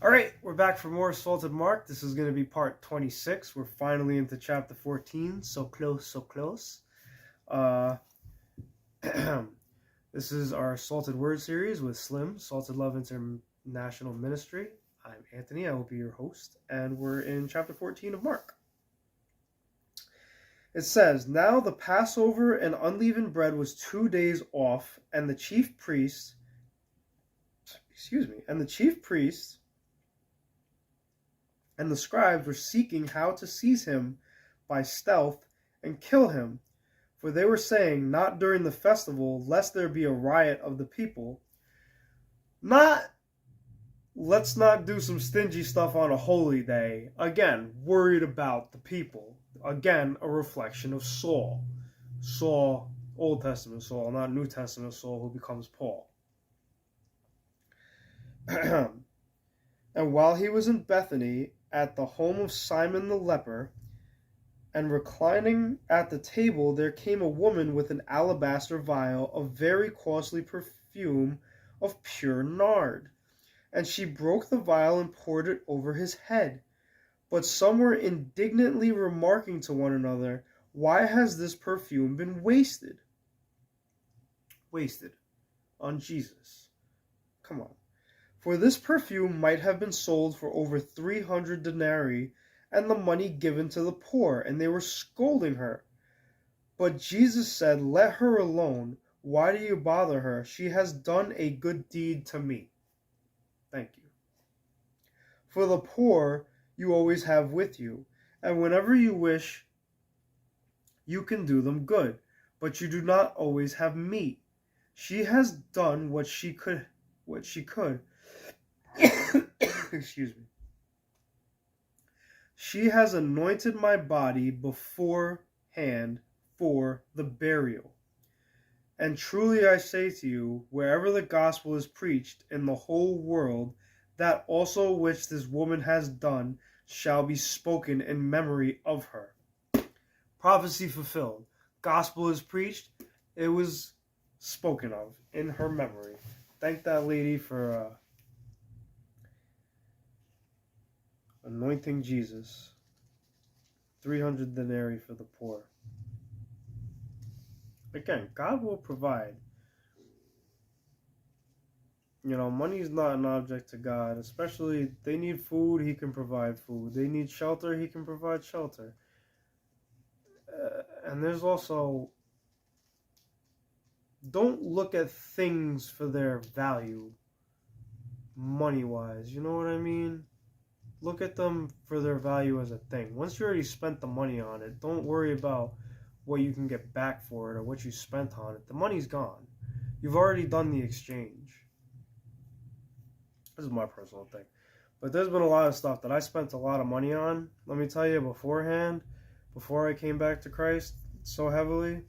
All right, we're back for more Salted Mark. This is going to be part 26. We're finally into chapter 14. So close, so close. Uh, this is our Salted Word series with Slim, Salted Love International Ministry. I'm Anthony. I will be your host. And we're in chapter 14 of Mark. It says, "Now the Passover and unleavened bread was 2 days off, and the chief priests, and the scribes were seeking how to seize him by stealth and kill him, for they were saying, 'Not during the festival, lest there be a riot of the people.'" Not, let's not do some stingy stuff on a holy day. Again, worried about the people. Again, a reflection of Saul. Saul, Old Testament Saul, not New Testament Saul, who becomes Paul. "And while he was in Bethany, at the home of Simon the leper, and reclining at the table, there came a woman with an alabaster vial of very costly perfume of pure nard. And she broke the vial and poured it over his head. But some were indignantly remarking to one another, 'Why has this perfume been wasted?'" Wasted on Jesus. Come on. "For this perfume might have been sold for over 300 denarii, and the money given to the poor." And they were scolding her. But Jesus said, "Let her alone. Why do you bother her? She has done a good deed to me." Thank you. "For the poor you always have with you, and whenever you wish, you can do them good, but you do not always have me. She has done what she could. Excuse me. She has anointed my body beforehand for the burial. And truly I say to you, wherever the gospel is preached in the whole world, that also which this woman has done shall be spoken in memory of her." Prophecy fulfilled. Gospel is preached. It was spoken of in her memory. Thank that lady for anointing Jesus. 300 denarii for the poor. Again, God will provide. Money is not an object to God, especially they need food, he can provide food. They need shelter, he can provide shelter. And there's also, don't look at things for their value, money-wise. You know what I mean? Look at them for their value as a thing. Once you already spent the money on it, don't worry about what you can get back for it or what you spent on it. The money's gone. You've already done the exchange. This is my personal thing. But there's been a lot of stuff that I spent a lot of money on, let me tell you, beforehand, before I came back to Christ so heavily.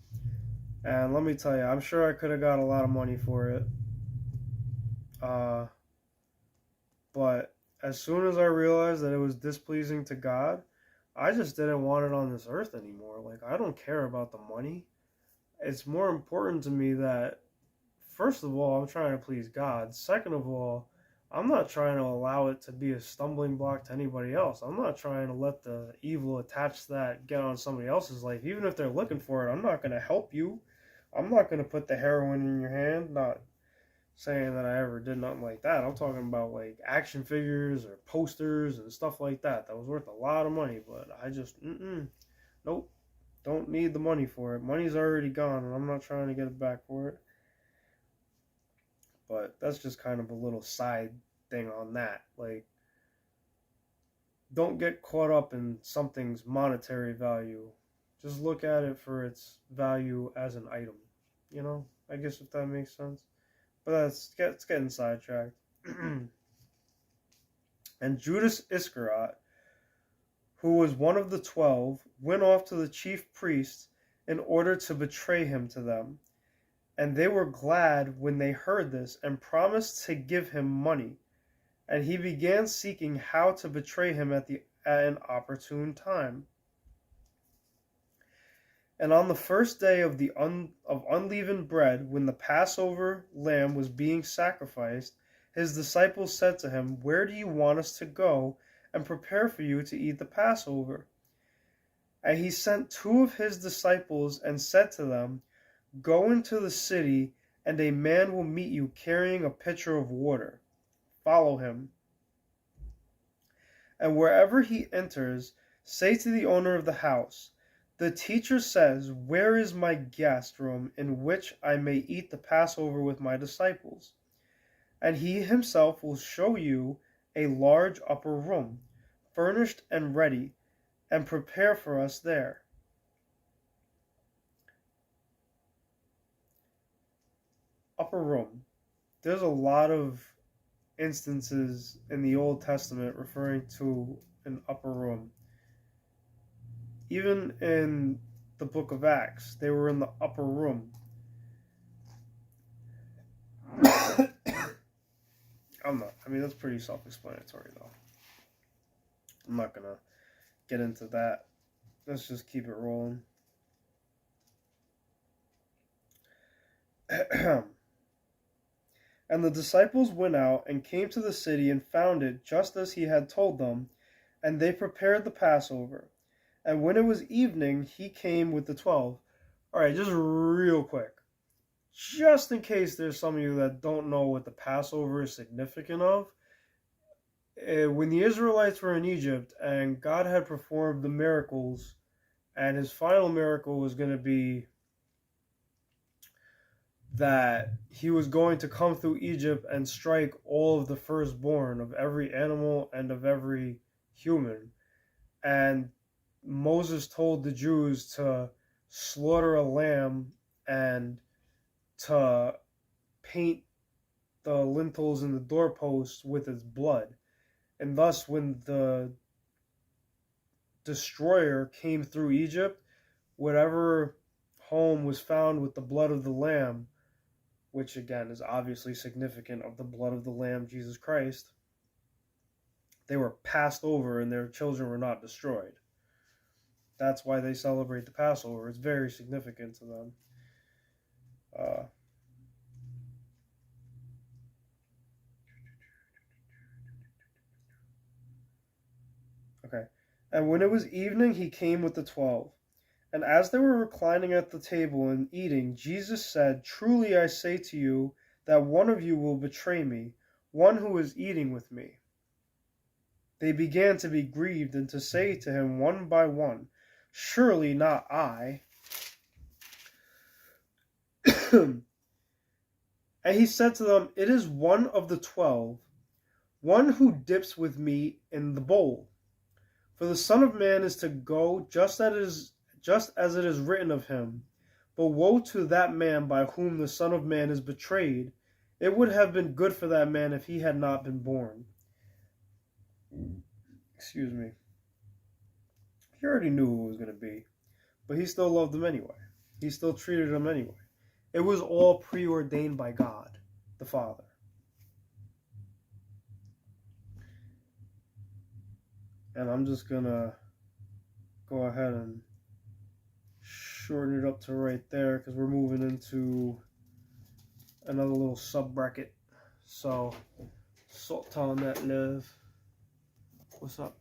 And let me tell you, I'm sure I could have got a lot of money for it. But as soon as I realized that it was displeasing to God, I just didn't want it on this earth anymore. Like, I don't care about the money. It's more important to me that, first of all, I'm trying to please God. Second of all, I'm not trying to allow it to be a stumbling block to anybody else. I'm not trying to let the evil attached to that get on somebody else's life. Even if they're looking for it, I'm not going to help you. I'm not going to put the heroin in your hand. Not saying that I ever did nothing like that. I'm talking about like action figures or posters and stuff like that. That was worth a lot of money, but I just, nope, don't need the money for it. Money's already gone, and I'm not trying to get it back for it. But that's just kind of a little side thing on that. Like, don't get caught up in something's monetary value. Just look at it for its value as an item. I guess if that makes sense. But it's getting sidetracked. "And Judas Iscariot, who was one of the 12, went off to the chief priests in order to betray him to them. And they were glad when they heard this, and promised to give him money. And he began seeking how to betray him at an opportune time. And on the first day of unleavened bread, when the Passover lamb was being sacrificed, his disciples said to him, "Where do you want us to go and prepare for you to eat the Passover?" And he sent two of his disciples and said to them, "Go into the city, and a man will meet you carrying a pitcher of water. Follow him. And wherever he enters, say to the owner of the house, 'The teacher says, where is my guest room in which I may eat the Passover with my disciples?' And he himself will show you a large upper room, furnished and ready, and prepare for us there." Upper room. There's a lot of instances in the Old Testament referring to an upper room. Even in the book of Acts, they were in the upper room. That's pretty self-explanatory, though. I'm not going to get into that. Let's just keep it rolling. And the disciples went out and came to the city and found it just as he had told them, and they prepared the Passover. And when it was evening, he came with the 12. All right, just real quick. Just in case there's some of you that don't know what the Passover is significant of. When the Israelites were in Egypt and God had performed the miracles, and his final miracle was going to be that he was going to come through Egypt and strike all of the firstborn of every animal and of every human. And Moses told the Jews to slaughter a lamb and to paint the lintels and the doorposts with its blood. And thus, when the destroyer came through Egypt, whatever home was found with the blood of the lamb, which again is obviously significant of the blood of the Lamb, Jesus Christ, they were passed over and their children were not destroyed. That's why they celebrate the Passover. It's very significant to them. Okay. And when it was evening, he came with the 12. And as they were reclining at the table and eating, Jesus said, "Truly I say to you that one of you will betray me, one who is eating with me." They began to be grieved and to say to him one by one, "Surely not I." And he said to them, "It is one of the 12, one who dips with me in the bowl. For the Son of Man is to go just as it is written of him. But woe to that man by whom the Son of Man is betrayed. It would have been good for that man if he had not been born." Excuse me. He already knew who it was going to be, but he still loved him anyway. He still treated him anyway. It was all preordained by God, the Father. And I'm just going to go ahead and shorten it up to right there because we're moving into another little sub bracket. So, Sultan that live. What's up?